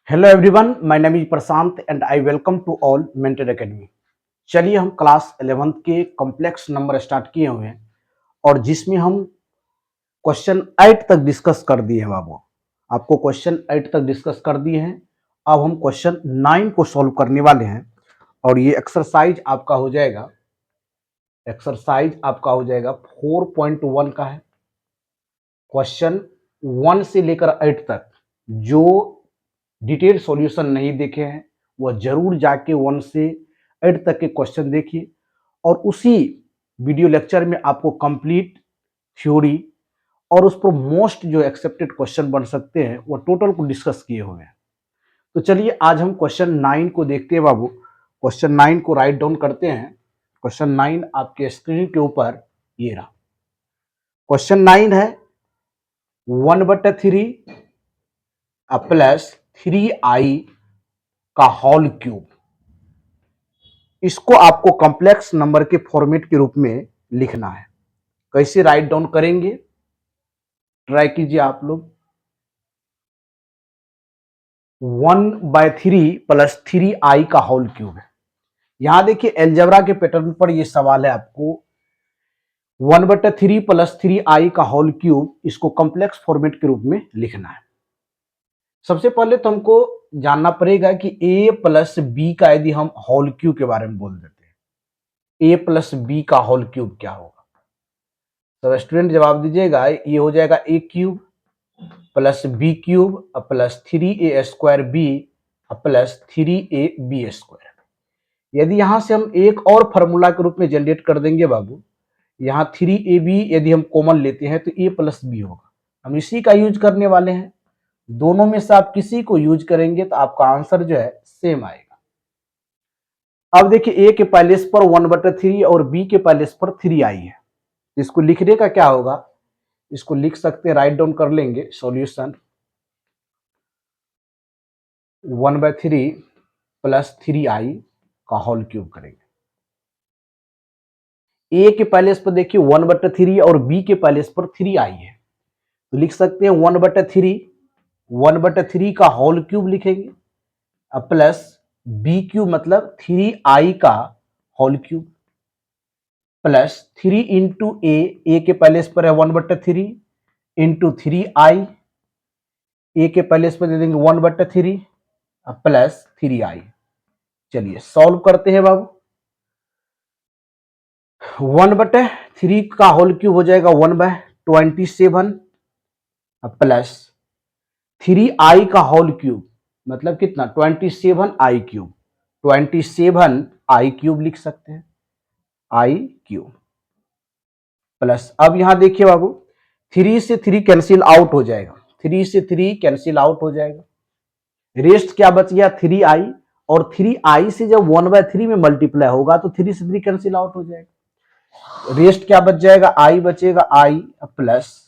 Hello everyone, my name is Prashant and I welcome to all mentor academy. चलिए हम class 11th के complex number start किए हुए हैं और जिसमें हम क्वेश्चन 8 तक डिस्कस कर दिए हैं। बाबू, आपको क्वेश्चन 8 तक डिस्कस कर दिए हैं। अब हम क्वेश्चन 9 को सॉल्व करने वाले हैं और ये एक्सरसाइज आपका हो जाएगा 4.1 का है। क्वेश्चन 1 से लेकर 8 तक जो डिटेल सॉल्यूशन नहीं देखे हैं वह जरूर जाके 1 से 8 तक के क्वेश्चन देखिए और उसी वीडियो लेक्चर में आपको कंप्लीट थ्योरी और उस पर मोस्ट जो एक्सेप्टेड क्वेश्चन बन सकते हैं वो टोटल को डिस्कस किए हुए हैं। तो चलिए आज हम क्वेश्चन 9 को देखते हैं। बाबू, क्वेश्चन 9 को राइट डाउन करते हैं। क्वेश्चन 9 आपके स्क्रीन के ऊपर ये रहा। क्वेश्चन 9 है 1/3 प्लस 3i का होल क्यूब। इसको आपको कॉम्प्लेक्स नंबर के फॉर्मेट के रूप में लिखना है। कैसे राइट डाउन करेंगे, ट्राई कीजिए आप लोग। 1/3 प्लस 3i का होल क्यूब है। यहां देखिए एलजेब्रा के पैटर्न पर यह सवाल है आपको 1/3 प्लस 3i का होल क्यूब, इसको कॉम्प्लेक्स फॉर्मेट के रूप में लिखना है। सबसे पहले तो हमको जानना पड़ेगा कि a प्लस बी का यदि हम होल क्यूब के बारे में बोल देते हैं, a प्लस बी का होल क्यूब क्या होगा? तो स्टूडेंट जवाब दीजिएगा। ये हो जाएगा a cube plus B cube plus 3a² B plus 3ab²। यदि यहां से हम एक और फॉर्मूला के रूप में जनरेट कर देंगे बाबू, यहाँ 3ab यदि हम कॉमन लेते हैं तो a प्लस बी होगा। हम इसी का यूज करने वाले हैं। दोनों में से आप किसी को यूज करेंगे तो आपका आंसर जो है सेम आएगा। अब देखिए a के पैलेस पर 1/3 और b के पैलेस पर 3i है। इसको लिखने का क्या होगा, इसको लिख सकते हैं, राइट डाउन कर लेंगे सॉल्यूशन 1/3 प्लस 3i का होल क्यूब करेंगे। a के पैलेस पर देखिए 1/3 और b के पैलेस पर 3i है, तो लिख सकते हैं 1/3 का होल क्यूब लिखेंगे प्लस b क्यूब मतलब 3i का होल क्यूब प्लस 3 इंटू ए के पैलेस पर है 1/3 इंटू 3i, ए के पैलेस पर दे देंगे 1/3 प्लस 3i। चलिए सॉल्व करते हैं बाबू। 1/3 का होल क्यूब हो जाएगा 1/27 प्लस 3i का होल क्यूब मतलब कितना 27i क्यूब, 27i क्यूब लिख सकते हैं, आई क्यूब प्लस अब यहां देखिए बाबू 3 से 3 कैंसिल आउट हो जाएगा, 3 से 3 कैंसिल आउट हो जाएगा। रेस्ट क्या बच गया 3i, और 3i से जब 1/3 में मल्टीप्लाई होगा तो 3 से 3 कैंसिल आउट हो जाएगा। रेस्ट क्या बच जाएगा, i बचेगा, i प्लस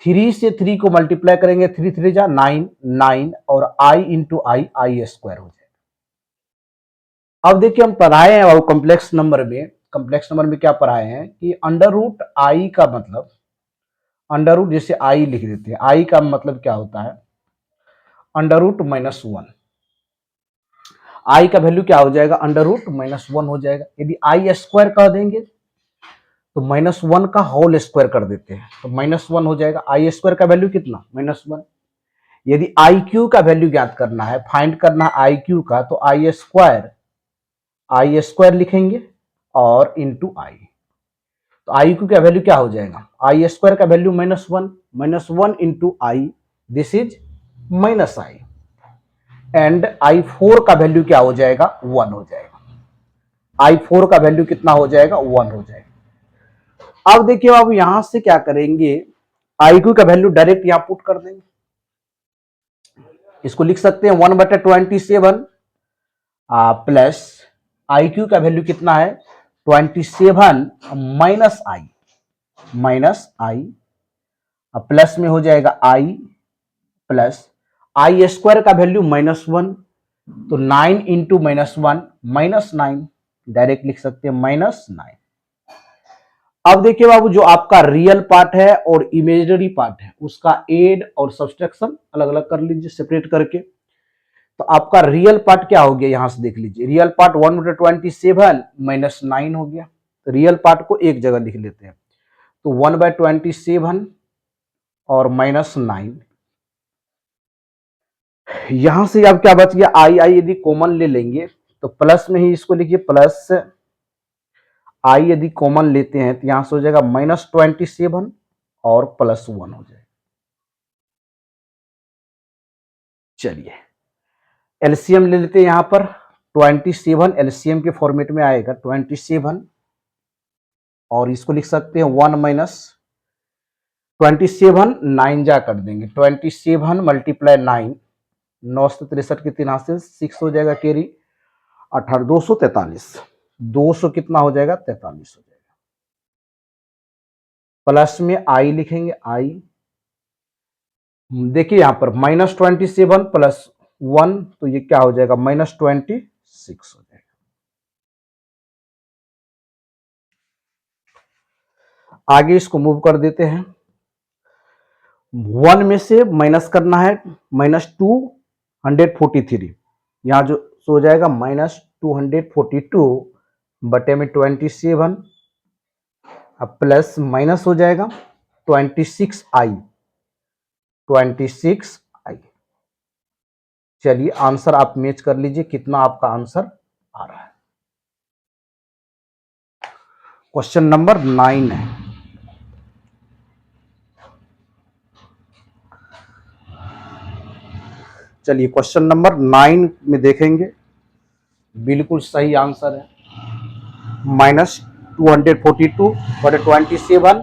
3 से 3 को मल्टीप्लाई करेंगे, 3 3 जा 9 9 और i इंटू आई स्क्वायर हो जाएगा। अब देखिए हम पढ़ाए हैं और कॉम्प्लेक्स नंबर में क्या पढ़ाए हैं कि अंडर रूट आई का मतलब, अंडर रूट जैसे आई लिख देते हैं, आई का मतलब क्या होता है अंडर रूट -1। आई का वैल्यू क्या हो जाएगा अंडर रूट -1 हो जाएगा। यदि आई स्क्वायर कर देंगे तो -1 का होल स्क्वायर कर देते हैं तो -1 हो जाएगा। आई स्क्वायर का वैल्यू कितना -1। यदि आई क्यू का वैल्यू ज्ञात करना है, फाइंड करना है आई क्यू का, तो आई स्क्वायर लिखेंगे और इंटू आई। तो आई क्यू का वैल्यू क्या हो जाएगा, आई स्क्वायर का value -1 into i, this is -i and i4 का वैल्यू क्या हो जाएगा 1 हो जाएगा। i4 का वैल्यू कितना हो जाएगा 1 हो जाएगा। अब देखिए अब यहां से क्या करेंगे, i2 का वैल्यू डायरेक्ट यहां पुट कर देंगे। इसको लिख सकते हैं 1/27 प्लस i2 का वैल्यू कितना है 27 माइनस आई प्लस में हो जाएगा i प्लस आई स्क्वायर का वैल्यू -1 तो 9 इंटू -1 -9, डायरेक्ट लिख सकते हैं -9। अब देखिए बाबू जो आपका रियल पार्ट है और इमेजिनरी पार्ट है उसका एड और सब्सट्रैक्शन अलग अलग कर लीजिए सेपरेट करके। तो आपका रियल पार्ट क्या हो गया, यहां से देख लीजिए, रियल पार्ट 1/27 माइनस 9 हो गया। तो रियल पार्ट को एक जगह लिख लेते हैं, तो 1/27 और -9। यहां से अब क्या बच गया, आई आई यदि कॉमन ले लेंगे तो प्लस में ही इसको लिखिए, प्लस आई यदि कॉमन लेते हैं तो यहां से हो जाएगा -27 और +1 हो जाएगा। चलिए एलसीएम ले लेते हैं, यहां पर 27 एलसीएम के फॉर्मेट में आएगा 27, और इसको लिख सकते हैं 1 माइनस 27, 9 जा कर देंगे, 27 मल्टीप्लाई 9, 963 के 3 हाथ से 6 हो जाएगा कैरी, 18, 243, 200 कितना हो जाएगा, 43 हो जाएगा। प्लस में आई लिखेंगे, आई देखिए यहां पर -27 + 1, तो ये क्या हो जाएगा, -26 हो जाएगा। आगे इसको मूव कर देते हैं, 1 में से माइनस करना है, -243, यहां जो हो जाएगा -242 बटे में 27, अब प्लस माइनस हो जाएगा 26i, 26i। चलिए आंसर आप मैच कर लीजिए, कितना आपका आंसर आ रहा है। क्वेश्चन नंबर 9 है। चलिए क्वेश्चन नंबर 9 में देखेंगे, बिल्कुल सही आंसर है, -242 बटे 27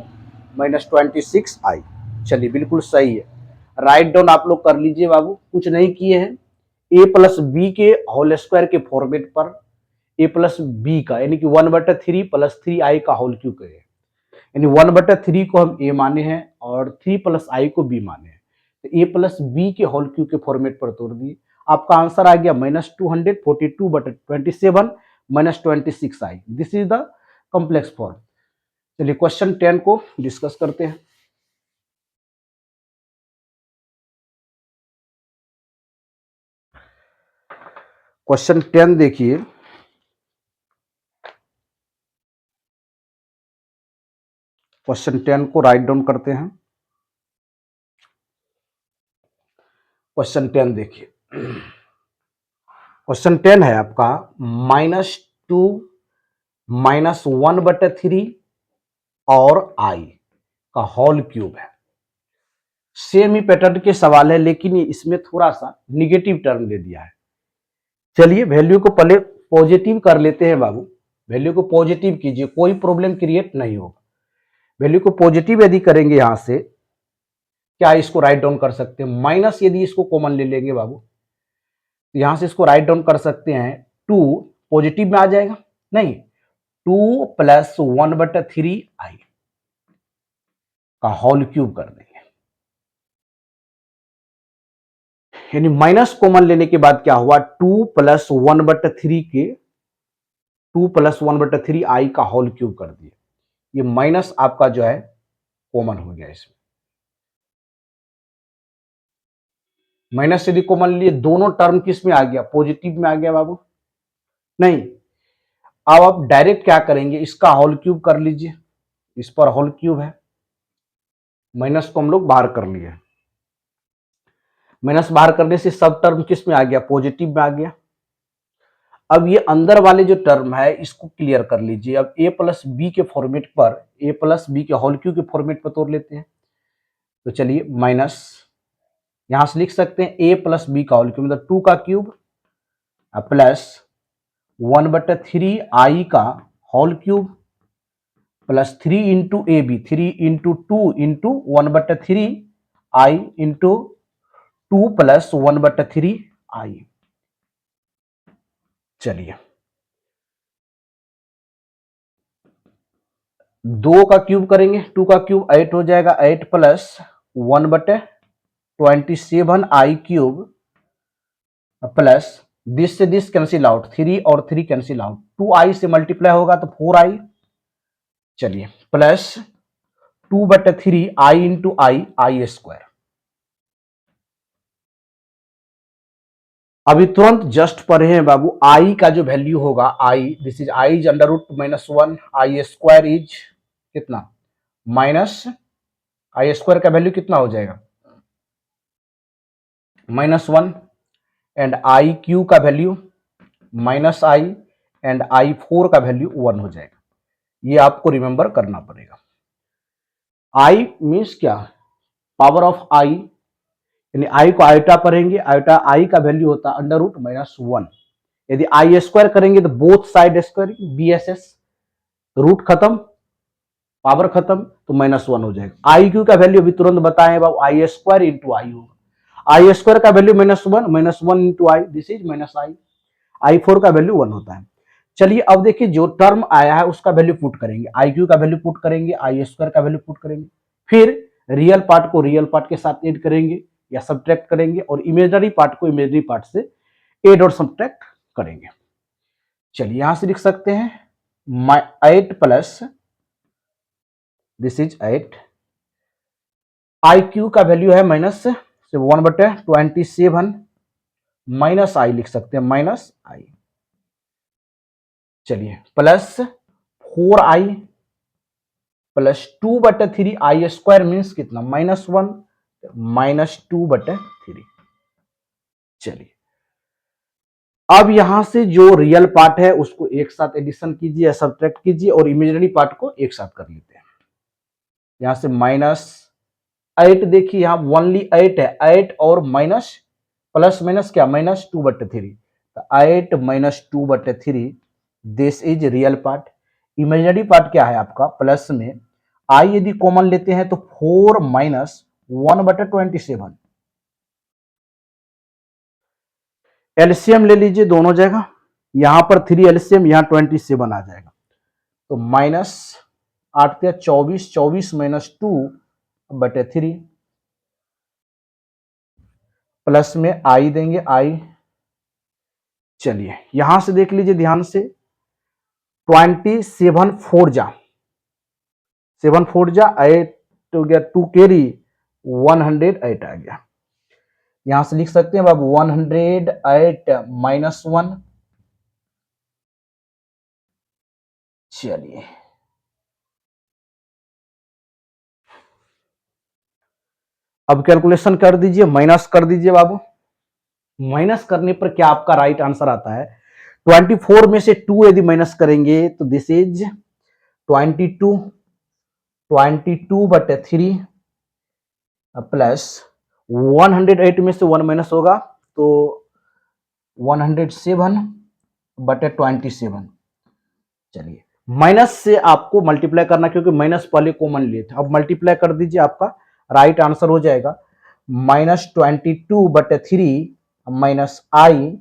-26i। चलिए बिल्कुल सही है, राइट डाउन आप लोग कर लीजिए बाबू, कुछ नहीं किए हैं, a+b के होल स्क्वायर के फॉर्मेट पर a+b का यानी कि 1/3 + 3i का होल क्यूब करें, यानी 1/3 को हम a माने हैं और 3 + i को b माने हैं, तो a+b के होल क्यूब के फॉर्मेट पर तोड़ दिए, आपका आंसर आ गया -242/27 -26i। This is the complex form. चलिए क्वेश्चन 10 को डिस्कस करते हैं। क्वेश्चन 10 देखिए, क्वेश्चन 10 को राइट डाउन करते हैं। क्वेश्चन 10 देखिए, क्वेश्चन 10 है आपका -2 -1/3 और i का होल क्यूब है। सेम ही पैटर्न के सवाल है, लेकिन ये इसमें थोड़ा सा निगेटिव टर्म दे दिया है। चलिए वैल्यू को पहले पॉजिटिव कर लेते हैं बाबू, वैल्यू को पॉजिटिव कीजिए, कोई प्रॉब्लम क्रिएट नहीं होगा। वैल्यू को पॉजिटिव यदि करेंगे, यहां से क्या इसको राइट डाउन कर सकते हैं, माइनस यदि इसको कॉमन ले लेंगे बाबू, तो यहां से इसको राइट डाउन कर सकते हैं, 2 पॉजिटिव में आ जाएगा, नहीं 2 + 1/3i का होल क्यूब कर देंगे, यानी माइनस कॉमन लेने के बाद क्या हुआ, 2 + 1/3 के 2 + 1/3i का होल क्यूब कर दिए, ये माइनस आपका जो है कॉमन हो गया, इसमें माइनस यदि कॉमन लिए, दोनों टर्म किस में आ गया, पॉजिटिव में आ गया बाबू, नहीं। अब आप डायरेक्ट क्या करेंगे, इसका होल क्यूब कर लीजिए, इस पर होल क्यूब है, माइनस को हम लोग बाहर कर लिए, माइनस बाहर करने से सब टर्म किस में आ गया, पॉजिटिव में आ गया। अब ये अंदर वाले जो टर्म है इसको क्लियर कर लीजिए, अब a+b के फॉर्मेट पर, a+b के होल क्यूब के फॉर्मेट पर तोड़ लेते हैं, तो चलिए माइनस, यहां से लिख सकते हैं a+b का होल क्यूब मतलब 2 का क्यूब प्लस 1/3i का whole cube plus 3 into A B, 3 into 2 into 1/3i into 2 + 1/3i। चलिए 2 का क्यूब करेंगे, 2 का क्यूब 8 हो जाएगा, 8 + 1/27i क्यूब प्लस दिस से दिस कैंसिल आउट, 3 और 3 कैंसिल आउट, 2i से मल्टीप्लाई होगा तो 4i। चलिए प्लस 2/3i इंटू आई, आई स्क्वायर, अभी तुरंत जस्ट पढ़े हैं बाबू, आई का जो वैल्यू होगा, i this is i is under root minus one, i square is कितना माइनस, आई स्क्वायर का वैल्यू कितना हो जाएगा minus one, and i cube का value minus i, and i four का वैल्यू वन हो जाएगा। ये आपको रिमेंबर करना पड़ेगा। आई मीन्स क्या, पावर ऑफ आई, यानी आई को आयोटा पढ़ेंगे, आयोटा आई का वैल्यू होता है अंडर रूट माइनस वन। यदि आई स्क्वायर करेंगे तो both side square B S S, root खत्म पावर खत्म तो माइनस वन हो जाएगा। आई क्यू का वैल्यू अभी तुरंत बताएं बाबू, आई स्क्वायर इंटू आई होगा, आई स्क्वायर का value minus one into i, this is minus I, I four का वैल्यू वन होता है। चलिए अब देखिए जो टर्म आया है उसका वैल्यू पुट करेंगे, आई क्यू का वैल्यू पुट करेंगे, आई स्क्वायर का वैल्यू पुट करेंगे, फिर रियल पार्ट को रियल पार्ट के साथ ऐड करेंगे या सब्ट्रैक्ट करेंगे, और इमेजनरी पार्ट को इमेजनरी पार्ट से ऐड और सब्ट्रैक्ट करेंगे। चलिए यहां से लिख सकते हैं 8 plus this is 8, I cube का वैल्यू है माइनस से 1/27 माइनस आई लिख सकते हैं माइनस आई, चलिए प्लस 4i प्लस 2/3 आई स्क्वायर मीन्स कितना माइनस वन, माइनस 2/3। चलिए अब यहां से जो रियल पार्ट है उसको एक साथ एडिशन कीजिए या सब्ट्रैक्ट कीजिए, और इमेजिनरी पार्ट को एक साथ कर लेते हैं। यहां से माइनस 8, देखिए यहां ओनली 8 है, 8 और माइनस प्लस माइनस क्या माइनस 2/3, तो 8 minus 2/3 this is real part. Imaginary part क्या है आपका, प्लस में आई यदि कॉमन लेते हैं तो 4 माइनस 1/27, एलसीएम ले लीजिए दोनों जगह, यहां पर 3 एलसीएम, यहां 27 आ जाएगा, तो माइनस 8 24, 24 माइनस 2/3 प्लस में आई देंगे आई। चलिए यहां से देख लीजिए ध्यान से, 27 4 जा 7 4 जा 8 हो गया, 2 कैरी 108 आ गया। यहां से लिख सकते हैं बाबू 108 माइनस वन। चलिए अब कैलकुलेशन कर दीजिए, माइनस कर दीजिए बाबू, माइनस करने पर क्या आपका राइट आंसर आता है, 24 में से 2 यदि माइनस करेंगे तो दिस इज 22, 22/3 प्लस 108 में से 1 माइनस होगा तो 107/27। चलिए माइनस से आपको मल्टीप्लाई करना, क्योंकि माइनस पहले कॉमन लिए थे, अब मल्टीप्लाई कर दीजिए, आपका राइट आंसर हो जाएगा -22/3 minus I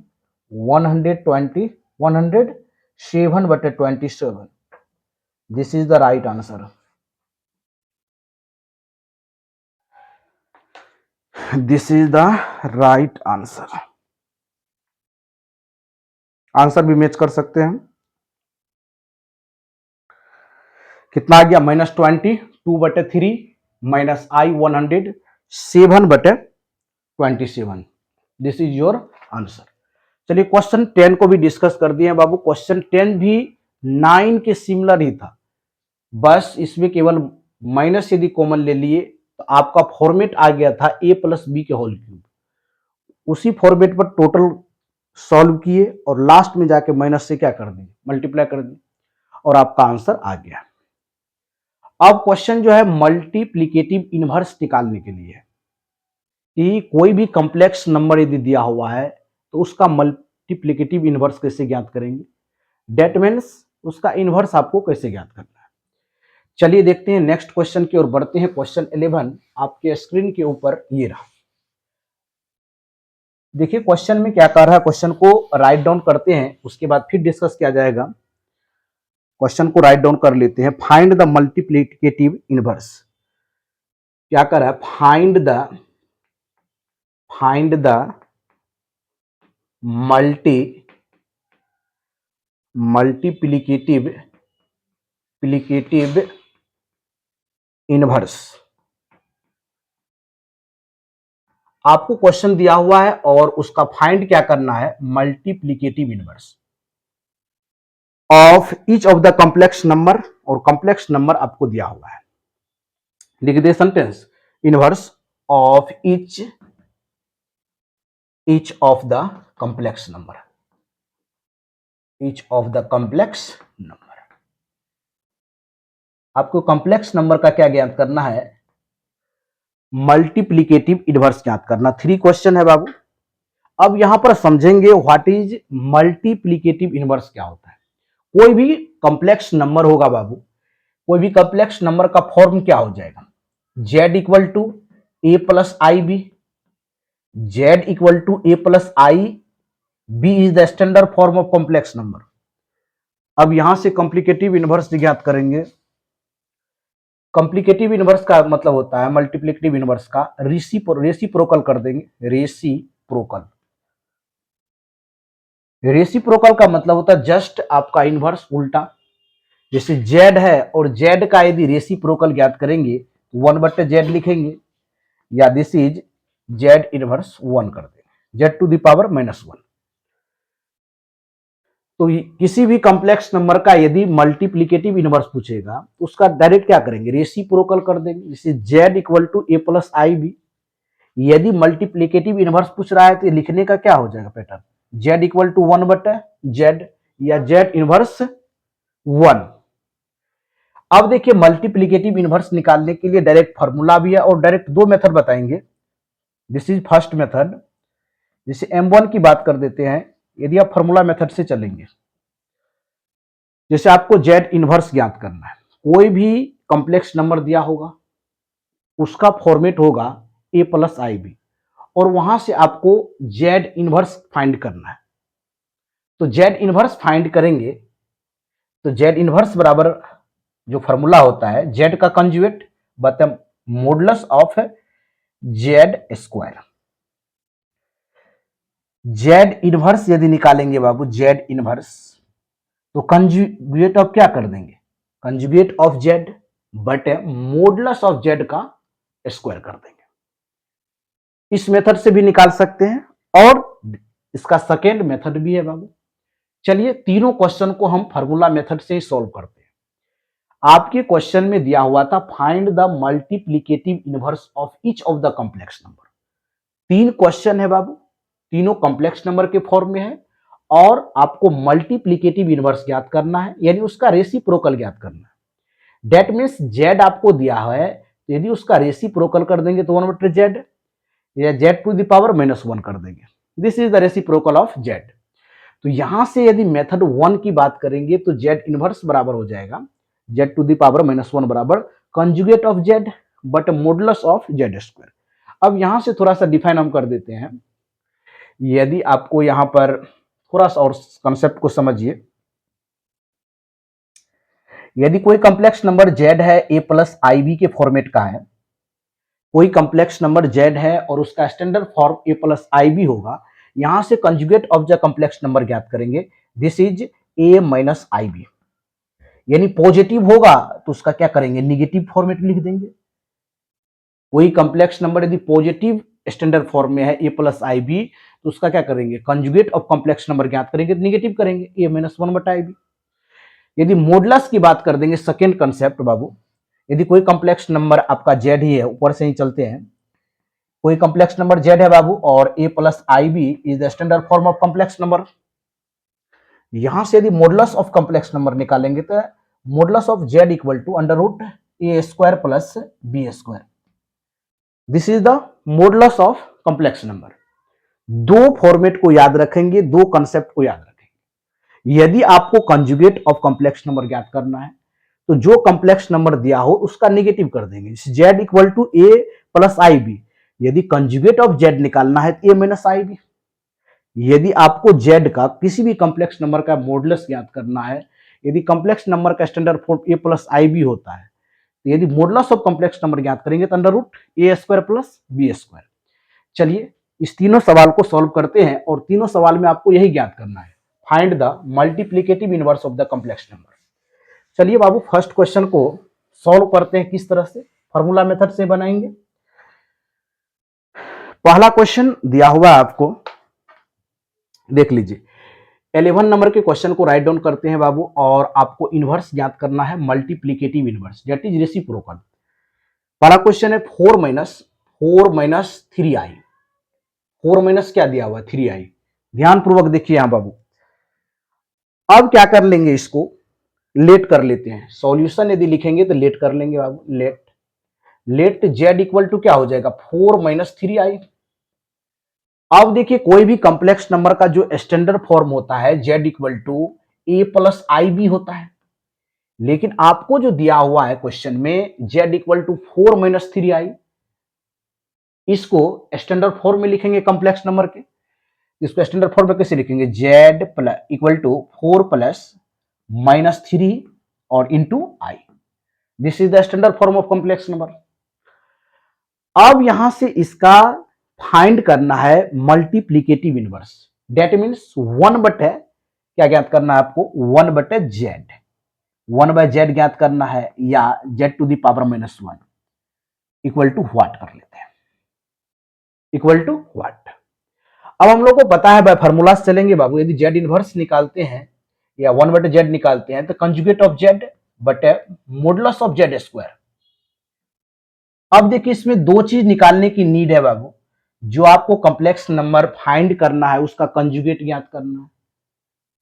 107/27। This is the right answer, this is the right answer. Answer भी मैच कर सकते हैं, कितना आ गया -22/3 minus I 107/27। This is your answer. चलिए क्वेश्चन 10 को भी डिस्कस कर दिए हैं बाबू। क्वेश्चन 10 भी 9 के सिमिलर ही था, बस इसमें केवल माइनस यदि कॉमन ले लिए तो आपका फॉर्मेट आ गया था a प्लस बी के होल क्यूब, उसी फॉर्मेट पर टोटल सॉल्व किए और लास्ट में जाके माइनस से क्या कर दिए मल्टीप्लाई कर दिए, और आपका आंसर आ गया। अब क्वेश्चन जो है मल्टीप्लीकेटिव इनवर्स निकालने के लिए है कि कोई भी कॉम्प्लेक्स नंबर यदि दिया हुआ है तो उसका मल्टीप्लीकेटिव इनवर्स कैसे ज्ञात करेंगे, डेट मीन्स उसका इनवर्स आपको कैसे ज्ञात करना है। चलिए देखते हैं नेक्स्ट क्वेश्चन की ओर बढ़ते हैं। क्वेश्चन 11 आपके स्क्रीन के ऊपर ये रहा। देखिए क्वेश्चन में क्या कर रहा है, क्वेश्चन को राइट डाउन करते हैं, उसके बाद फिर डिस्कस किया जाएगा। क्वेश्चन को राइट डाउन कर लेते हैं। Find the multiplicative inverse. क्या कर रहा है, फाइंड द मल्टीप्लीकेटिव इनवर्स आपको क्वेश्चन दिया हुआ है और उसका फाइंड क्या करना है, multiplicative inverse of each of the complex number, और कॉम्प्लेक्स नंबर आपको दिया हुआ है। लिख दे sentence, inverse of each of the complex number, each of the complex number. आपको कॉम्प्लेक्स नंबर का क्या ज्ञात करना है, मल्टीप्लीकेटिव इनवर्स ज्ञात करना। 3 क्वेश्चन है बाबू। अब यहां पर समझेंगे व्हाट इज मल्टीप्लीकेटिव इनवर्स क्या होता है। कोई भी कॉम्प्लेक्स नंबर होगा बाबू, कोई भी कॉम्प्लेक्स नंबर का फॉर्म क्या हो जाएगा, z equal to a plus i b, z equal to a plus i b is the standard form of complex number. अब यहां से कॉम्प्लिकेटिव इनवर्स ज्ञात करेंगे। कॉम्प्लिकेटिव इनवर्स का मतलब होता है मल्टीप्लिकेटिव इनवर्स का रेसिप्रोकल कर देंगे, रेसिप्रोकल। रेसिप्रोकल का मतलब होता है जस्ट आपका इनवर्स उल्टा। जैसे z है और z का यदि रेसिप्रोकल ज्ञात करेंगे 1/z लिखेंगे, या दिस इज z इनवर्स 1 कर देंगे, z टू द पावर -1। तो किसी भी कॉम्प्लेक्स नंबर का यदि मल्टीप्लिकेटिव इनवर्स पूछेगा तो उसका डायरेक्ट क्या करेंगे, रेसिप्रोकल कर देंगे। जैसे z equal to a plus i b, यदि मल्टीप्लिकेटिव इनवर्स पूछ रहा है तो लिखने का क्या हो जाएगा pattern, z equal to 1/z या z इनवर्स 1। अब देखिए मल्टीप्लिकेटिव इनवर्स निकालने के लिए डायरेक्ट फॉर्मूला भी है और डायरेक्ट 2 मेथड बताएंगे। This is first method. जैसे m1 की बात कर देते हैं, यदि आप फॉर्मूला मेथड से चलेंगे, जैसे आपको z इनवर्स ज्ञात करना है, कोई भी कॉम्प्लेक्स नंबर दिया होगा उसका फॉर्मेट होगा a प्लस आई बी, और वहां से आपको z इनवर्स फाइंड करना है। तो z इनवर्स फाइंड करेंगे तो z इनवर्स बराबर जो फॉर्मूला होता है z का कंजुगेट बटम modulus of z square. z inverse यदि निकालेंगे बाबू, z इनवर्स, तो कंजुगेट ऑफ क्या कर देंगे, कंजुगेट ऑफ z बटे मॉडुलस ऑफ z का स्क्वायर कर देंगे। इस मेथड से भी निकाल सकते हैं और इसका सेकेंड मेथड भी है बाबू। चलिए तीनों क्वेश्चन को हम फार्मूला मेथड से ही सॉल्व करते हैं। आपके क्वेश्चन में दिया हुआ था find the multiplicative inverse of each of the complex number. 3 question है बाबू, तीनों कॉम्प्लेक्स नंबर के फॉर्म में है और आपको मल्टीप्लिकेटिव इनवर्स ज्ञात करना है, यानी उसका रेसिप्रोकल ज्ञात करना है। दैट मीन्स z आपको दिया है, यदि उसका रेसिप्रोकल कर देंगे तो 1/z या z टू द पावर -1 कर देंगे। This is the reciprocal of z। तो यहां से यदि मेथड 1 की बात करेंगे तो z इनवर्स बराबर हो जाएगा z टू द पावर -1 बराबर conjugate of z but modulus of z square. अब यहां से थोड़ा सा डिफाइन हम कर देते हैं। यदि आपको यहां पर थोड़ा सा और कंसेप्ट को समझिए, यदि कोई कॉम्प्लेक्स नंबर z है a प्लस आई बी के फॉर्मेट का है, कोई कॉम्प्लेक्स नंबर z है और उसका standard form a plus i b होगा, यहां से conjugate of the complex number ज्ञात करेंगे, this is a minus i b. यानी पॉजिटिव होगा तो उसका क्या करेंगे, निगेटिव फॉर्मेट लिख देंगे। कोई कॉम्प्लेक्स नंबर यदि पॉजिटिव स्टैंडर्ड फॉर्म में है a प्लस आई बी, तो उसका क्या करेंगे, कंजुगेट ऑफ कॉम्प्लेक्स नंबर ज्ञात करेंगे तो निगेटिव करेंगे, a माइनस 1/ib। यदि मॉडुलस की बात कर देंगे, सेकेंड कंसेप्ट बाबू, यदि कोई कॉम्प्लेक्स नंबर आपका z ही है, ऊपर से ही चलते हैं, कोई कॉम्प्लेक्स नंबर z है बाबू और a plus i b is the standard form of complex number. यहां से यदि मॉडुलस ऑफ कॉम्प्लेक्स नंबर निकालेंगे तो modulus of z equal to √a² plus b²। This is the modulus of complex number. 2 format को याद रखेंगे, 2 concept को याद रखेंगे। यदि आपको कंजुगेट ऑफ कॉम्प्लेक्स नंबर ज्ञात करना है तो जो कॉम्प्लेक्स नंबर दिया हो उसका नेगेटिव कर देंगे, z equal to a plus i b. यदि कंजुगेट ऑफ z निकालना है तो a माइनस आई बी। यदि आपको z का किसी भी कॉम्प्लेक्स नंबर का मॉडुलस ज्ञात करना है, यदि कॉम्प्लेक्स नंबर का standard form a plus i b होता है, तो यदि मॉडुलस ऑफ कॉम्प्लेक्स नंबर ज्ञात करेंगे तो √a² प्लस b²। चलिए इस तीनों सवाल को सॉल्व करते हैं और तीनों सवाल में आपको यही ज्ञात करना है, find the multiplicative inverse of the complex number. चलिए बाबू फर्स्ट क्वेश्चन को सॉल्व करते हैं, किस तरह से, फार्मूला मेथड से बनाएंगे। पहला क्वेश्चन दिया हुआ है आपको, देख लीजिए। 11 नंबर के क्वेश्चन को राइट डाउन करते हैं बाबू, और आपको इनवर्स ज्ञात करना है, multiplicative inverse, that is reciprocal. पहला क्वेश्चन है 4 माइनस 3i। 4 माइनस क्या दिया हुआ है, 3i। ध्यान पूर्वक देखिए यहां बाबू। अब क्या कर लेंगे, इसको लेट कर लेते हैं। सॉल्यूशन यदि लिखेंगे तो लेट कर लेंगे बाबू। लेट जेड इक्वल टू क्या हो जाएगा, 4 माइनस 3i। अब देखिए, कोई भी कॉम्प्लेक्स नंबर का जो स्टैंडर्ड फॉर्म होता है z equal to a plus i b होता है, लेकिन आपको जो दिया हुआ है क्वेश्चन में Z equal to 4 minus 3i, इसको स्टैंडर्ड फॉर्म में लिखेंगे कॉम्प्लेक्स नंबर के। इसको स्टैंडर्ड फॉर्म में कैसे लिखेंगे, z plus equal to 4 plus -3 और into i. This is the standard form of complex number. अब यहां से इसका फाइंड करना है मल्टीप्लीकेटिव इनवर्स, डेट मीन्स 1/, क्या ज्ञात करना है आपको, 1/z। 1/z ज्ञात करना है, या z to the power -1 equal to what कर लेते हैं, इक्वल टू व्हाट। अब हम लोग को पता है, बाय फार्मूला से चलेंगे बाबू। यदि z इनवर्स निकालते हैं या 1/z निकालते हैं तो कंजुगेट ऑफ z बटे मॉडुलस ऑफ z स्क्वायर। अब देखिए, इसमें दो चीज निकालने की नीड है बाबू। जो आपको कॉम्प्लेक्स नंबर फाइंड करना है उसका कंजुगेट ज्ञात करना है।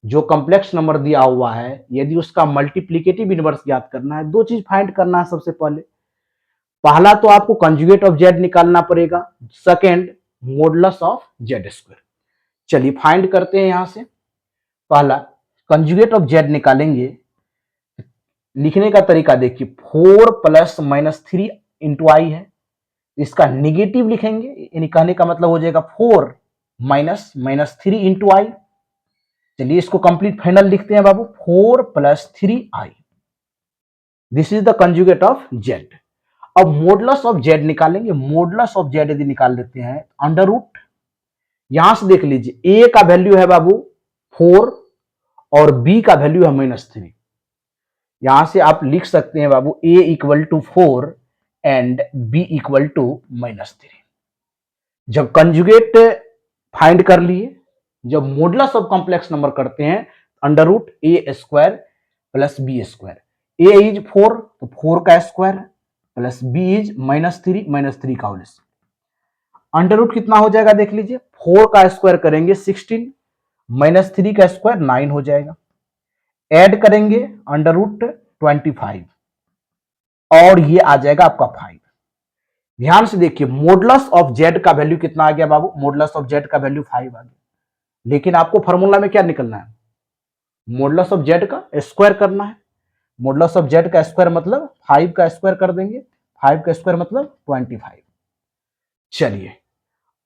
जो कॉम्प्लेक्स नंबर दिया हुआ है यदि उसका मल्टीप्लीकेटिव इनवर्स ज्ञात करना है, दो चीज फाइंड करना है सबसे पहले। पहला तो आपको कंजुगेट ऑफ जेड निकालना पड़ेगा, second modulus of z square. चलिए फाइंड करते हैं यहां से। पहला कंजुगेट ऑफ जेड निकालेंगे। लिखने का तरीका देखिए, 4 + -3 × i है, इसका निगेटिव लिखेंगे, यानी कहने का मतलब हो जाएगा 4 माइनस -3 × i। चलिए इसको कंप्लीट फाइनल लिखते हैं बाबू, 4 + 3i। This is the conjugate of Z. अब मॉडुलस ऑफ जेड निकालेंगे। मॉडुलस ऑफ जेड यदि निकाल लेते हैं, अंडर रूट, यहां से देख लीजिए, ए का वैल्यू है बाबू 4 और बी का वैल्यू है -3। यहां से आप लिख सकते हैं बाबू, a equal to 4 and b equal to -3। जब कंजुगेट फाइंड कर लिए, जब मॉडुलस ऑफ कॉम्प्लेक्स नंबर करते हैं, under root a square plus b square. A is 4 तो 4 का स्क्वायर प्लस बी इज -3 का होल स्क्वायर। अंडर रूट कितना हो जाएगा देख लीजिए, 4 का स्क्वायर करेंगे 16, -3 का स्क्वायर 9 हो जाएगा। ऐड करेंगे अंडर रूट 25 और ये आ जाएगा आपका 5। ध्यान से देखिए, मॉडुलस ऑफ जेड का वैल्यू कितना आ गया बाबू, मॉडुलस ऑफ जेड का वैल्यू 5 आ गया। लेकिन आपको फॉर्मूला में क्या निकलना है, मॉडुलस ऑफ जेड का स्क्वायर करना है। मॉडुलस ऑफ जेड का स्क्वायर मतलब 5 का स्क्वायर कर देंगे, 5 का स्क्वायर मतलब 25। चलिए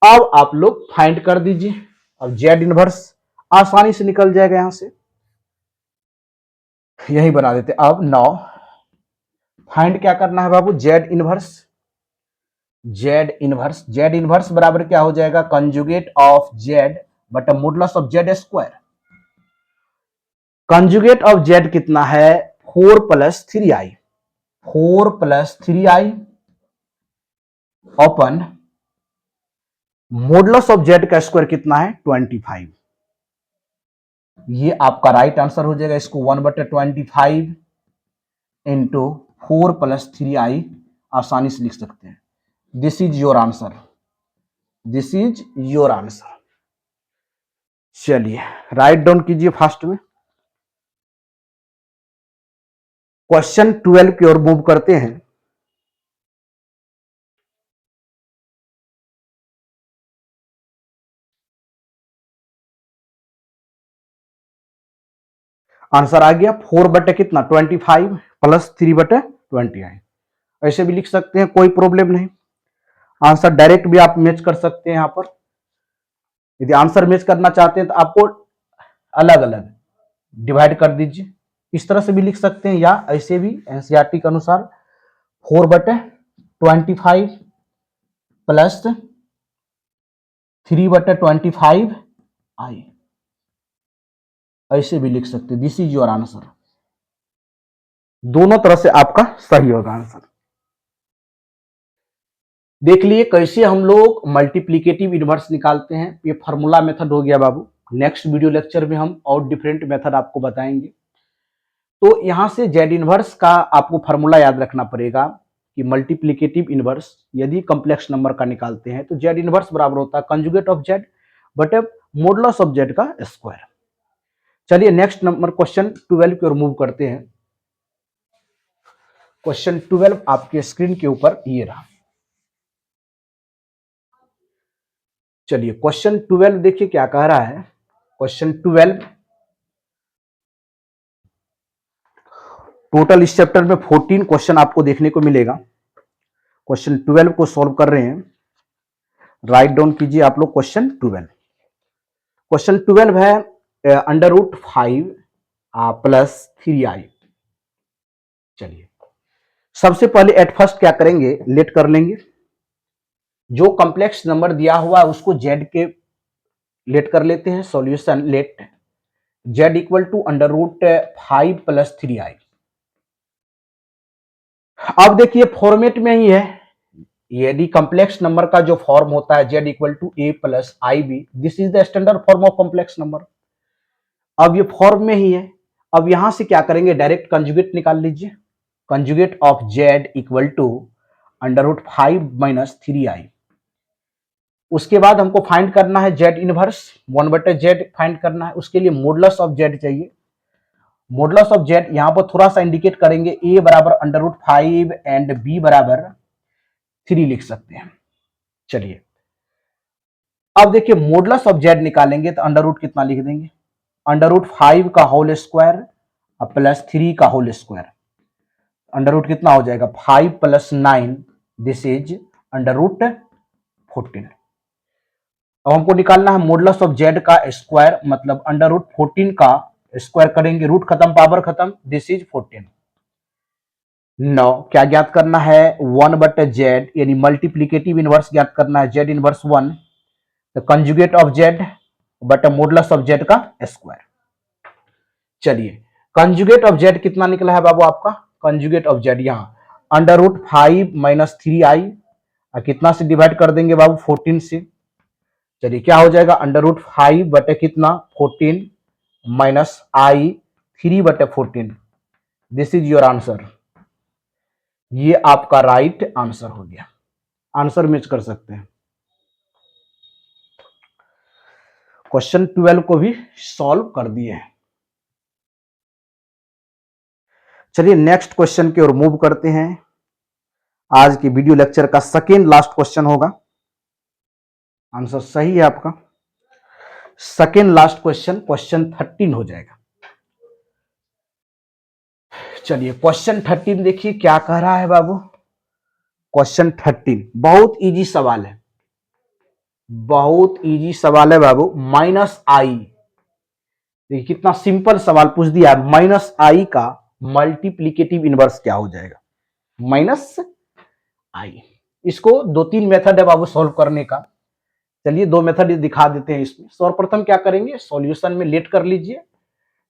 अब आप लोग फाइंड कर दीजिए। अब जेड इनवर्स आसानी से निकल जाएगा, यहां से यही बना देते। अब 9 फाइंड क्या करना है बाबू, जेड इनवर्स। जेड इनवर्स बराबर क्या हो जाएगा, कंजुगेट ऑफ जेड बटा modulus of z square. Conjugate of Z कितना है, 4 + 3i। 4 + 3i open modulus of z का स्क्वायर कितना है, 25। ये आपका राइट आंसर हो जाएगा। इसको 1/25 इंटू 4 + 3i आसानी से लिख सकते हैं। This is your answer, this is your answer. चलिए राइट डाउन कीजिए फास्ट में। क्वेश्चन 12 की ओर मूव करते हैं। आंसर आ गया 4/25 प्लस 3/20i। ऐसे भी लिख सकते हैं, कोई प्रॉब्लम नहीं। आंसर डायरेक्ट भी आप मैच कर सकते हैं। यहां पर यदि आंसर मैच करना चाहते हैं तो आपको अलग अलग डिवाइड कर दीजिए, इस तरह से भी लिख सकते हैं, या ऐसे भी एनसीईआरटी के अनुसार 4/25 प्लस 3/25i ऐसे भी लिख सकते हैं। This is your answer. दोनों तरह से आपका सही होगा आंसर। देख लिए कैसे हम लोग मल्टीप्लिकेटिव इनवर्स निकालते हैं। ये फार्मूला मेथड हो गया बाबू। नेक्स्ट वीडियो लेक्चर में हम और डिफरेंट मेथड आपको बताएंगे। तो यहां से जेड इनवर्स का आपको फार्मूला याद रखना पड़ेगा कि मल्टीप्लिकेटिव इनवर्स यदि कॉम्प्लेक्स नंबर का निकालते हैं तो जेड इनवर्स बराबर होता है कंजुगेट ऑफ जेड बटे मॉडुलस ऑफ जेड का स्क्वायर। चलिए नेक्स्ट नंबर क्वेश्चन 12 की ओर मूव करते हैं। क्वेश्चन 12 आपके स्क्रीन के ऊपर ये रहा। चलिए क्वेश्चन 12 देखिए क्या कह रहा है। क्वेश्चन 12 टोटल इस चैप्टर में 14 क्वेश्चन आपको देखने को मिलेगा। क्वेश्चन 12 को सॉल्व कर रहे हैं। राइट डाउन कीजिए आप लोग क्वेश्चन 12। क्वेश्चन 12 है अंडर रूट 5 प्लस 3i। चलिए सबसे पहले एट फर्स्ट क्या करेंगे, लेट कर लेंगे। जो कॉम्प्लेक्स नंबर दिया हुआ है उसको जेड के लेट कर लेते हैं। Solution let z equal to under root 5 plus 3i। अब देखिए फॉर्मेट में ही है। यदि कॉम्प्लेक्स नंबर का जो फॉर्म होता है z equal to a plus i b, this is the standard form of complex number. अब ये फॉर्म में ही है। अब यहां से क्या करेंगे, डायरेक्ट कंजुगेट निकाल लीजिए। Conjugate of z equal to under root 5 minus 3i। उसके बाद हमको फाइंड करना है जेड इनवर्स 1/z फाइंड करना है। उसके लिए मॉडुलस ऑफ जेड चाहिए। मॉडुलस ऑफ जेड यहां पर थोड़ा सा इंडिकेट करेंगे, a बराबर अंडर रूट 5 एंड b बराबर 3 लिख सकते हैं। चलिए अब देखिए मॉडुलस ऑफ जेड निकालेंगे तो अंडर रूट कितना लिख देंगे, अंडर रूट 5 का होल स्क्वायर प्लस 3 का होल स्क्वायर। अंडर रूट कितना हो जाएगा 5 plus 9, this is under root 14। अब हमको निकालना है मॉडुलस ऑफ जेड का स्क्वायर, मतलब अंडर रूट 14 का स्क्वायर करेंगे, रूट खत्म पावर खत्म, दिस इज 14। नौ क्या ज्ञात करना है 1/z यानी मल्टीप्लिकेटिव इनवर्स ज्ञात करना है, जेड इनवर्स 1 तो कंजुगेट ऑफ जेड बटे मॉडुलस ऑफ जेड का स्क्वायर। चलिए कंजुगेट ऑफ जेड कितना निकला है बाबू आपका, कंजुगेट ऑफ जेड यहां अंडर रूट 5 माइनस 3i कितना से डिवाइड कर देंगे बाबू 14 से। चलिए क्या हो जाएगा अंडर रूट 5 बटे कितना 14 माइनस आई 3 बटे 14, दिस इज योर आंसर। ये आपका राइट आंसर हो गया। आंसर मैच कर सकते हैं। क्वेश्चन 12 को भी सॉल्व कर दिए हैं। चलिए नेक्स्ट क्वेश्चन की ओर मूव करते हैं। आज की वीडियो लेक्चर का सेकेंड लास्ट क्वेश्चन होगा। आंसर सही है आपका। सेकेंड लास्ट क्वेश्चन, क्वेश्चन 13 हो जाएगा। चलिए क्वेश्चन 13 देखिए क्या कह रहा है बाबू। क्वेश्चन 13 बहुत इजी सवाल है, बहुत इजी सवाल है बाबू। माइनस आई, देखिए कितना सिंपल सवाल पूछ दिया है। माइनस आई का मल्टीप्लिकेटिव इनवर्स क्या हो जाएगा, माइनस आई। इसको 2-3 मेथड है बाबू सॉल्व करने का। चलिए 2 मेथड दिखा देते हैं इसमें। सर्वप्रथम क्या करेंगे, सॉल्यूशन में लेट कर लीजिए।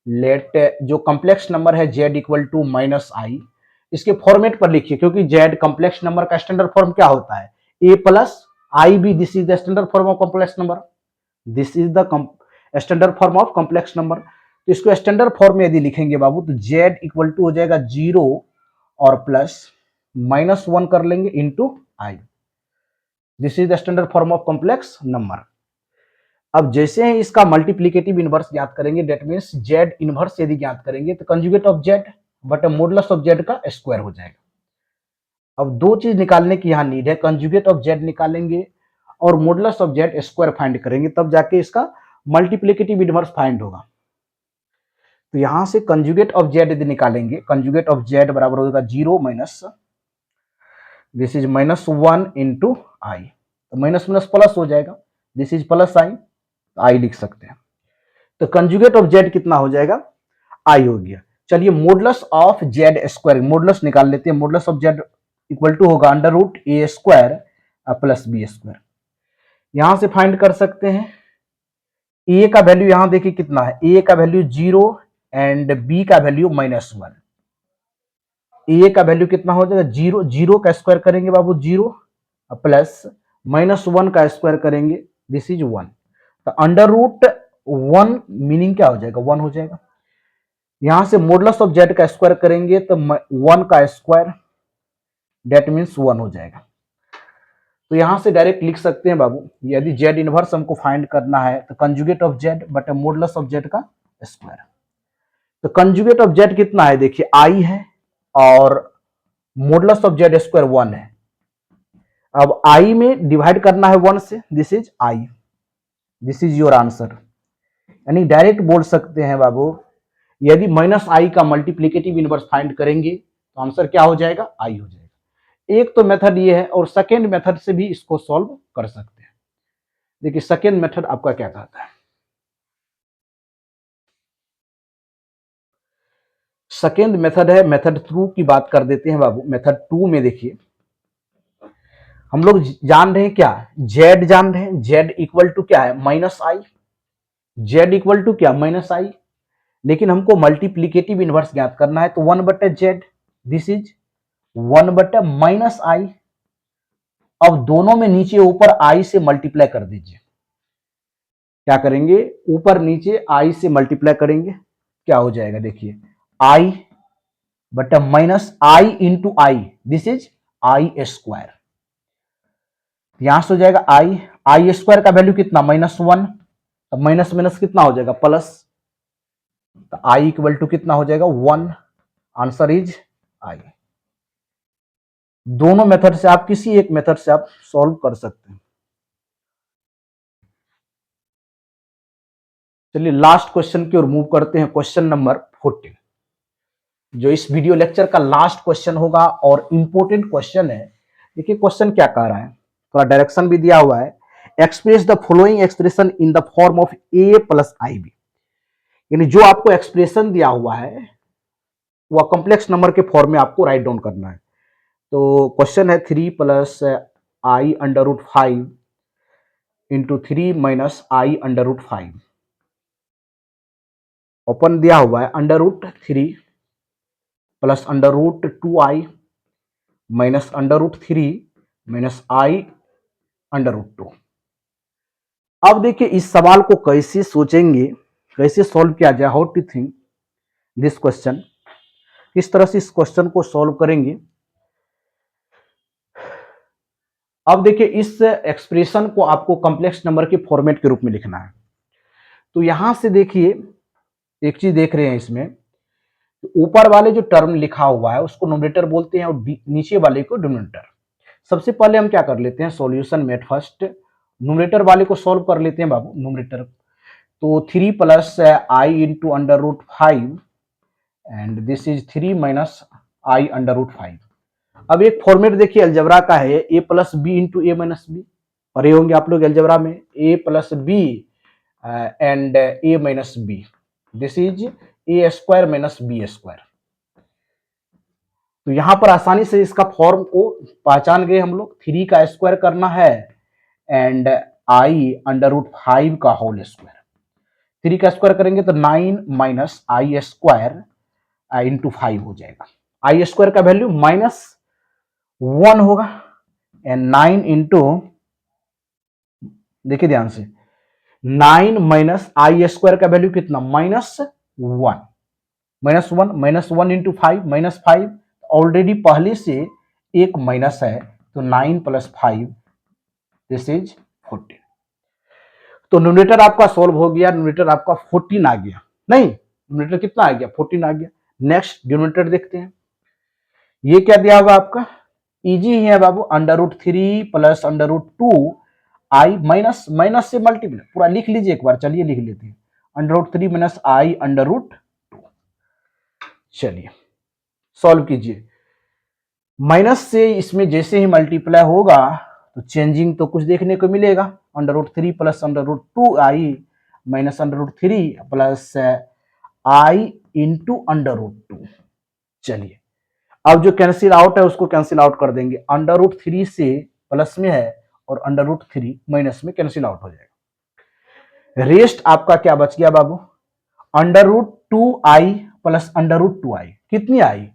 लेट जो कॉम्प्लेक्स नंबर है z equal to minus i, इसके फॉर्मेट पर लिखिए, क्योंकि जेड कॉम्प्लेक्स नंबर का स्टैंडर्ड फॉर्म क्या होता है a plus i b, this is the standard form of complex number, this is the standard form of complex number. तो इसको स्टैंडर्ड फॉर्म में यदि लिखेंगे बाबू तो जेड इक्वल टू हो जाएगा 0 और प्लस -1 कर लेंगे into i, this is the standard form of complex number. अब जैसे ही इसका मल्टीप्लिकेटिव इनवर्स ज्ञात करेंगे, दैट मींस जेड इनवर्स यदि ज्ञात करेंगे तो कंजुगेट ऑफ जेड बटे मॉडुलस ऑफ जेड का स्क्वायर हो जाएगा। अब 2 चीज निकालने की यहां नीड है, कंजुगेट ऑफ जेड निकालेंगे और modulus of z square find करेंगे, तब जाके इसका मल्टीप्लिकेटिव इनवर्स फाइंड होगा। तो यहां से कंजुगेट ऑफ जेड यदि निकालेंगे, कंजुगेट ऑफ जेड बराबर होगा 0 माइनस दिस इज -1 इंटू आई, तो माइनस माइनस प्लस हो जाएगा, दिस इज प्लस आई, आई लिख सकते हैं। तो कंजुगेट ऑफ जेड कितना हो जाएगा, आई हो गया। चलिए modulus of z square, modulus निकाल लेते हैं। Modulus of z equal to होगा under root a square plus b square. यहां से फाइंड कर सकते हैं ए का वैल्यू, यहां देखिए कितना है, ए का वैल्यू 0 एंड बी का वैल्यू -1। ए का वैल्यू कितना हो जाएगा 0, 0 का स्क्वायर करेंगे बाबू 0 प्लस -1 का स्क्वायर करेंगे, दिस इज 1। तो अंडर रूट 1 मीनिंग क्या हो जाएगा, 1 हो जाएगा। यहां से मॉडुलस ऑफ जेड का स्क्वायर करेंगे तो 1 का स्क्वायर, डेट मीन्स 1 हो जाएगा। तो यहां से डायरेक्ट लिख सकते हैं बाबू, यदि जेड इनवर्स हमको फाइंड करना है तो कंजुगेट ऑफ जेड बटे मॉडुलस ऑफ जेड का स्क्वायर। तो कंजुगेट ऑफ जेड कितना है, देखिए आई है और मॉडुलस ऑफ जेड स्क्वायर 1 है। अब आई में डिवाइड करना है 1 से, this is I, this is your answer. यानी डायरेक्ट बोल सकते हैं बाबू, यदि माइनस आई का मल्टीप्लीकेटिव इनवर्स फाइंड करेंगे तो आंसर क्या हो जाएगा, आई हो जाएगा। एक तो मेथड ये है और सेकेंड मेथड से भी इसको सॉल्व कर सकते हैं। देखिए सेकेंड मेथड आपका क्या कहता है। सेकेंड मेथड है, मेथड 2 की बात कर देते हैं बाबू। मेथड 2 में देखिए हम लोग जान रहे हैं क्या, जेड जान रहे हैं, जेड इक्वल टू क्या है, minus i. Z equal to क्या, माइनस आई। लेकिन हमको मल्टीप्लीकेटिव इनवर्स ज्ञात करना है तो 1 बटे जेड, दिस इज 1 बटे माइनस आई। अब दोनों में नीचे ऊपर आई से मल्टीप्लाई कर दीजिए। क्या करेंगे, ऊपर नीचे आई से मल्टीप्लाई करेंगे, क्या हो जाएगा देखिए, आई बटे minus I into i, this is I square. यहां से हो जाएगा आई, आई स्क्वायर का वैल्यू कितना, -1। अब माइनस माइनस कितना हो जाएगा, प्लस। तो आई इक्वल टू कितना हो जाएगा, 1। Answer is I. दोनों मेथड से आप किसी एक मेथड से आप सॉल्व कर सकते हैं। चलिए लास्ट क्वेश्चन की ओर मूव करते हैं, क्वेश्चन नंबर 14, जो इस वीडियो लेक्चर का लास्ट क्वेश्चन होगा और इंपॉर्टेंट क्वेश्चन है। देखिए क्वेश्चन क्या कह रहा है, थोड़ा डायरेक्शन भी दिया हुआ है। Express the following expression in the form of a plus i b. यानी जो आपको एक्सप्रेशन दिया हुआ है वह कॉम्प्लेक्स नंबर के फॉर्म में आपको राइट डाउन करना है। तो क्वेश्चन है 3 plus i under root 5 into 3 minus i under root 5। Open दिया हुआ है under root 3 plus under root 2i minus under root 3 minus i under root 2। अब देखिए इस सवाल को कैसे सोचेंगे, कैसे सॉल्व किया जाए, how to think this question, किस तरह से इस क्वेश्चन को सॉल्व करेंगे। अब देखिए इस एक्सप्रेशन को आपको कॉम्प्लेक्स नंबर के फॉर्मेट के रूप में लिखना है। तो यहां से देखिए एक चीज देख रहे हैं, इसमें ऊपर वाले जो टर्म लिखा हुआ है उसको नोमिनेटर बोलते हैं और नीचे वाले को डिनोमिनेटर। सबसे पहले हम क्या कर लेते हैं, सॉल्यूशन मेट फर्स्ट नोमिनेटर वाले को सॉल्व कर लेते हैं बाबू, नोमिनेटर। तो 3 plus i into under root 5 and this is 3 minus i under root 5। अब एक फॉर्मेट देखिए अलजेब्रा का है, a plus b into a minus b. पढ़े होंगे आप लोग अलजेब्रा में, a plus b and a minus b, this is a square minus b square. तो यहां पर आसानी से इसका फॉर्म को पहचान गए हम लोग, 3 का स्क्वायर करना है एंड आई अंडर रूट 5 का होल स्क्वायर। 3 का स्क्वायर करेंगे तो 9 माइनस आई स्क्वायर इंटू 5 हो जाएगा। आई स्क्वायर का वैल्यू -1 होगा एंड 9 इंटू, देखिए ध्यान से, 9 माइनस आई स्क्वायर का वैल्यू कितना, -1। -1 इंटू 5 -5, ऑलरेडी पहले से एक माइनस है तो 9 प्लस 5 दिस इज 14। तो न्यूमरेटर आपका सॉल्व हो गया, न्यूमरेटर आपका 14 आ गया, नहीं न्यूमरेटर कितना आ गया, 14 आ गया। नेक्स्ट डिनोमिनेटर देखते हैं, ये क्या दिया होगा आपका, इजी ही है बाबू, under root 3 plus under root 2 i minus minus से मल्टीप्लाई, पूरा लिख लीजिए एक बार, चलिए लिख लेते हैं, under root 3 minus i under root 2। चलिए सॉल्व कीजिए, माइनस से इसमें जैसे ही मल्टीप्लाई होगा तो चेंजिंग तो कुछ देखने को मिलेगा, under root 3 plus under root 2 i minus under root 3 plus i into under root 2। चलिए अब जो कैंसिल आउट है उसको कैंसिल आउट कर देंगे, अंडर रूट 3 से प्लस में है और अंडर रूट 3 माइनस में कैंसिल आउट हो जाएगा। रेस्ट आपका क्या बच गया बाबू, under root 2i plus under root 2i, कितनी आई,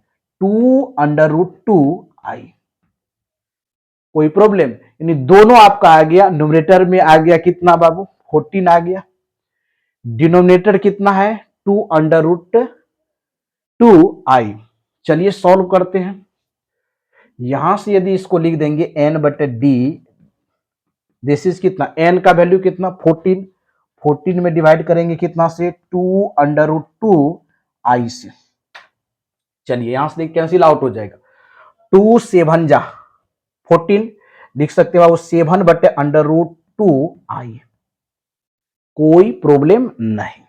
2 अंडर रूट 2 आई। कोई प्रॉब्लम, यानी दोनों आपका आ गया। न्यूमरेटर में आ गया कितना बाबू, 14 आ गया। डिनोमिनेटर कितना है, 2√2i। चलिए सॉल्व करते हैं। यहां से यदि इसको लिख देंगे n/d, दिस इज कितना, n का वैल्यू कितना 14, 14 में डिवाइड करेंगे कितना से, 2√2i से। चलिए यहां से कैंसिल आउट हो जाएगा, 2 7 जा 14, लिख सकते हो वो 7/√2i। कोई प्रॉब्लम नहीं,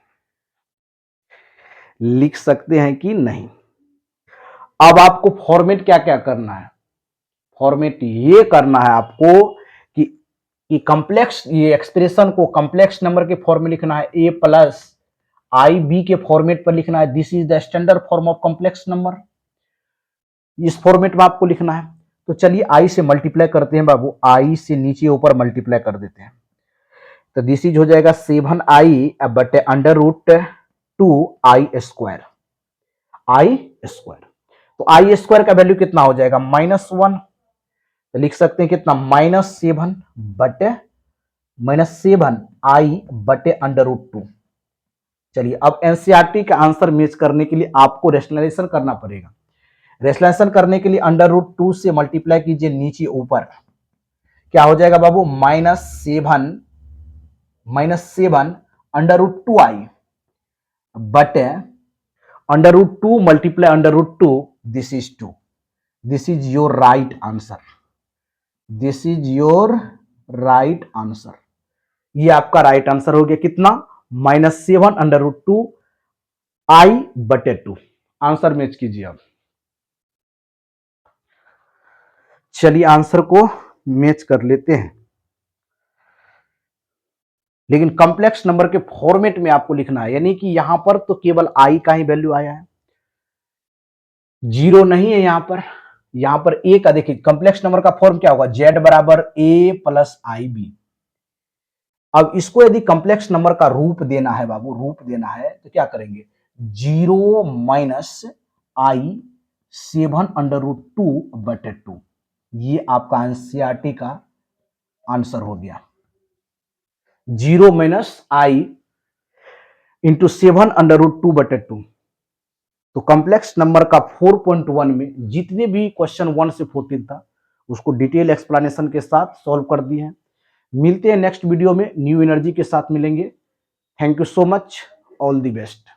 लिख सकते हैं कि नहीं। अब आपको फॉर्मेट क्या क्या करना है, फॉर्मेट ये करना है आपको कि कॉम्प्लेक्स, ये एक्सप्रेशन को कॉम्प्लेक्स नंबर के फॉर्म में लिखना है, a प्लस आई बी के फॉर्मेट पर लिखना है। This is the standard form of complex number, इस फॉर्मेट में आपको लिखना है। तो चलिए आई से मल्टीप्लाई करते हैं बाबू, आई से नीचे ऊपर मल्टीप्लाई कर देते हैं। तो दिस इज हो जाएगा 7i/√2i², आई स्क्वायर। तो आई स्क्वायर का वैल्यू कितना हो जाएगा, -1। तो लिख सकते हैं कितना, -7i/√2। चलिए अब एनसीईआरटी का आंसर मैच करने के लिए आपको रेशनलाइजेशन करना पड़ेगा। रेशनलाइजेशन करने के लिए √2 से मल्टीप्लाई कीजिए नीचे ऊपर, क्या हो जाएगा बाबू, -7 बटे √2 multiply √2, this is 2। This is your right answer, this is your right answer. ये आपका राइट आंसर हो गया कितना, -7 √2i/2। आंसर मैच कीजिए अब। चलिए आंसर को मैच कर लेते हैं, लेकिन कॉम्प्लेक्स नंबर के फॉर्मेट में आपको लिखना है, यानी कि यहां पर तो केवल आई का ही वैल्यू आया है, जीरो नहीं है यहां पर ए का। देखिए कॉम्प्लेक्स नंबर का फॉर्म क्या होगा, z = a + ib। अब इसको यदि कॉम्प्लेक्स नंबर का रूप देना है बाबू, रूप देना है तो क्या करेंगे, 0 - i 7/√2/2। ये आपका एनसीईआरटी का आंसर हो गया, 0 - i × 7/√2/2। तो कॉम्प्लेक्स नंबर का 4.1 में जितने भी क्वेश्चन 1 से 14 था उसको डिटेल एक्सप्लेनेशन के साथ सॉल्व कर दिए हैं। मिलते हैं नेक्स्ट वीडियो में, न्यू एनर्जी के साथ मिलेंगे। Thank you so much, all the best.